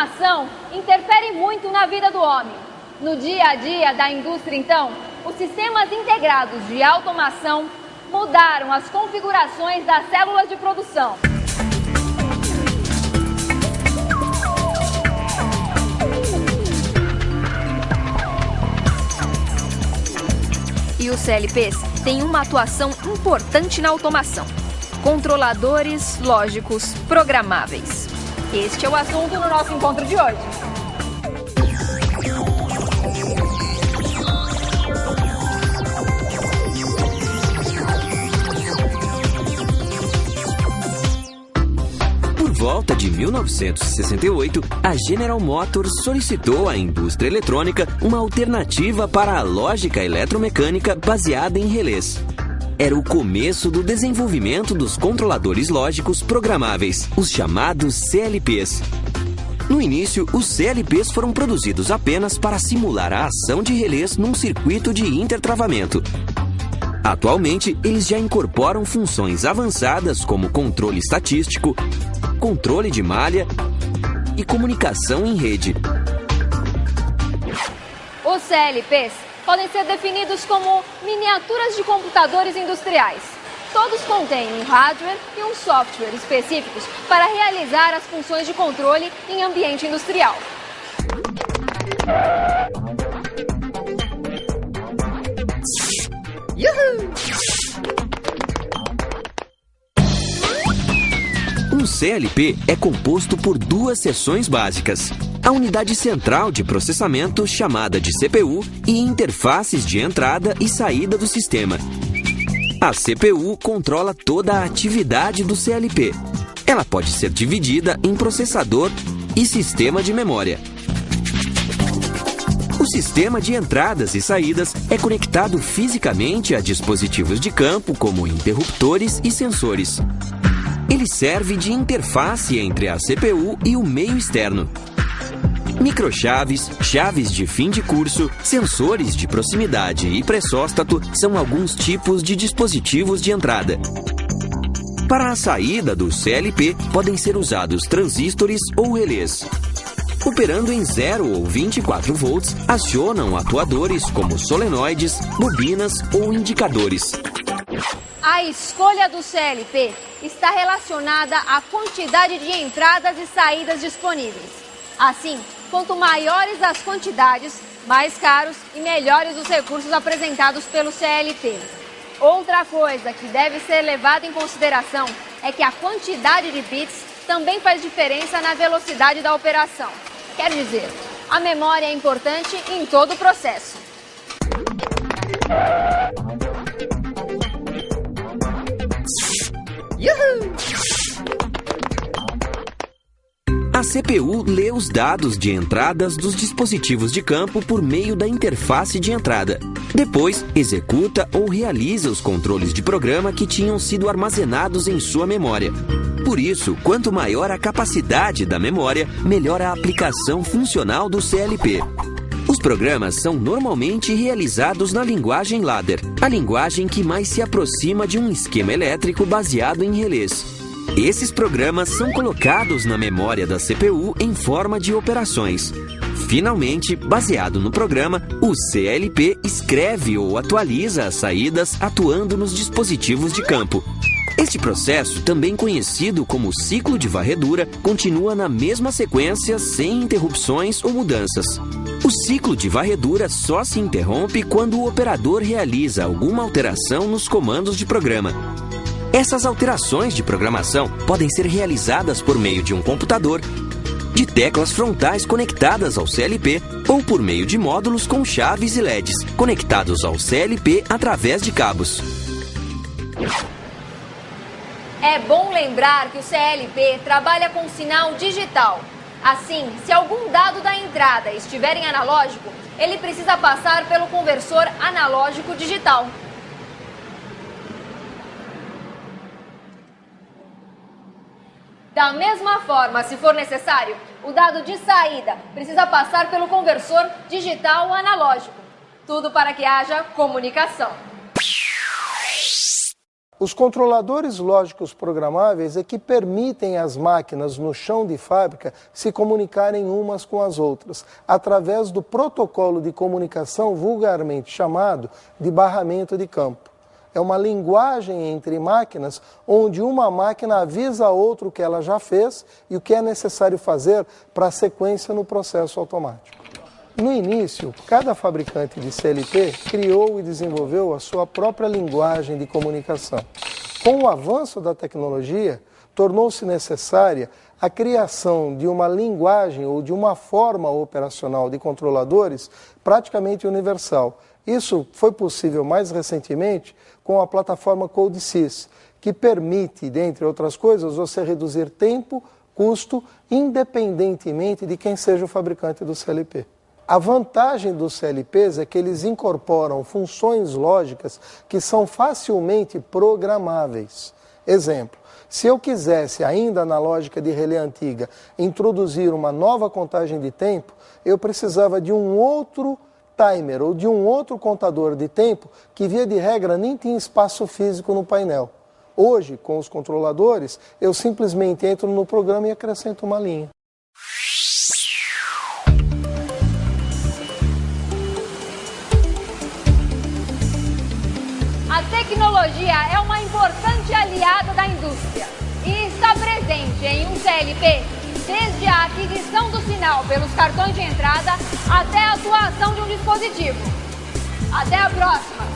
automação interfere muito na vida do homem. No dia a dia da indústria, então, os sistemas integrados de automação mudaram as configurações das células de produção. E os CLPs têm uma atuação importante na automação. Controladores lógicos programáveis. Este é o assunto no nosso encontro de hoje. Por volta de 1968, a General Motors solicitou à indústria eletrônica uma alternativa para a lógica eletromecânica baseada em relés. Era o começo do desenvolvimento dos controladores lógicos programáveis, os chamados CLPs. No início, os CLPs foram produzidos apenas para simular a ação de relés num circuito de intertravamento. Atualmente, eles já incorporam funções avançadas como controle estatístico, controle de malha e comunicação em rede. Os CLPs podem ser definidos como miniaturas de computadores industriais. Todos contêm um hardware e um software específicos para realizar as funções de controle em ambiente industrial. Um CLP é composto por duas seções básicas: a unidade central de processamento, chamada de CPU, e interfaces de entrada e saída do sistema. A CPU controla toda a atividade do CLP. Ela pode ser dividida em processador e sistema de memória. O sistema de entradas e saídas é conectado fisicamente a dispositivos de campo, como interruptores e sensores. Ele serve de interface entre a CPU e o meio externo. Microchaves, chaves de fim de curso, sensores de proximidade e pressóstato são alguns tipos de dispositivos de entrada. Para a saída do CLP, podem ser usados transistores ou relés. Operando em 0 ou 24 volts, acionam atuadores como solenoides, bobinas ou indicadores. A escolha do CLP está relacionada à quantidade de entradas e saídas disponíveis. Assim, quanto maiores as quantidades, mais caros e melhores os recursos apresentados pelo CLP. Outra coisa que deve ser levada em consideração é que a quantidade de bits também faz diferença na velocidade da operação. Quer dizer, a memória é importante em todo o processo. A CPU lê os dados de entradas dos dispositivos de campo por meio da interface de entrada. Depois, executa ou realiza os controles de programa que tinham sido armazenados em sua memória. Por isso, quanto maior a capacidade da memória, melhor a aplicação funcional do CLP. Os programas são normalmente realizados na linguagem ladder, a linguagem que mais se aproxima de um esquema elétrico baseado em relés. Esses programas são colocados na memória da CPU em forma de operações. Finalmente, baseado no programa, o CLP escreve ou atualiza as saídas atuando nos dispositivos de campo. Este processo, também conhecido como ciclo de varredura, continua na mesma sequência sem interrupções ou mudanças. O ciclo de varredura só se interrompe quando o operador realiza alguma alteração nos comandos de programa. Essas alterações de programação podem ser realizadas por meio de um computador, de teclas frontais conectadas ao CLP ou por meio de módulos com chaves e LEDs conectados ao CLP através de cabos. É bom lembrar que o CLP trabalha com sinal digital. Assim, se algum dado da entrada estiver em analógico, ele precisa passar pelo conversor analógico digital. Da mesma forma, se for necessário, o dado de saída precisa passar pelo conversor digital analógico. Tudo para que haja comunicação. Os controladores lógicos programáveis é que permitem às máquinas no chão de fábrica se comunicarem umas com as outras, através do protocolo de comunicação vulgarmente chamado de barramento de campo. É uma linguagem entre máquinas onde uma máquina avisa a outra o que ela já fez e o que é necessário fazer para a sequência no processo automático. No início, cada fabricante de CLP criou e desenvolveu a sua própria linguagem de comunicação. Com o avanço da tecnologia, tornou-se necessária a criação de uma linguagem ou de uma forma operacional de controladores praticamente universal. Isso foi possível mais recentemente com a plataforma CodeSys, que permite, dentre outras coisas, você reduzir tempo, custo, independentemente de quem seja o fabricante do CLP. A vantagem dos CLPs é que eles incorporam funções lógicas que são facilmente programáveis. Exemplo, se eu quisesse, ainda na lógica de relé antiga, introduzir uma nova contagem de tempo, eu precisava de um outro timer ou de um outro contador de tempo que, via de regra, nem tinha espaço físico no painel. Hoje, com os controladores, eu simplesmente entro no programa e acrescento uma linha. A tecnologia é uma importante aliada da indústria e está presente em um CLP desde a aquisição do sinal pelos cartões de entrada até a atuação de um dispositivo. Até a próxima!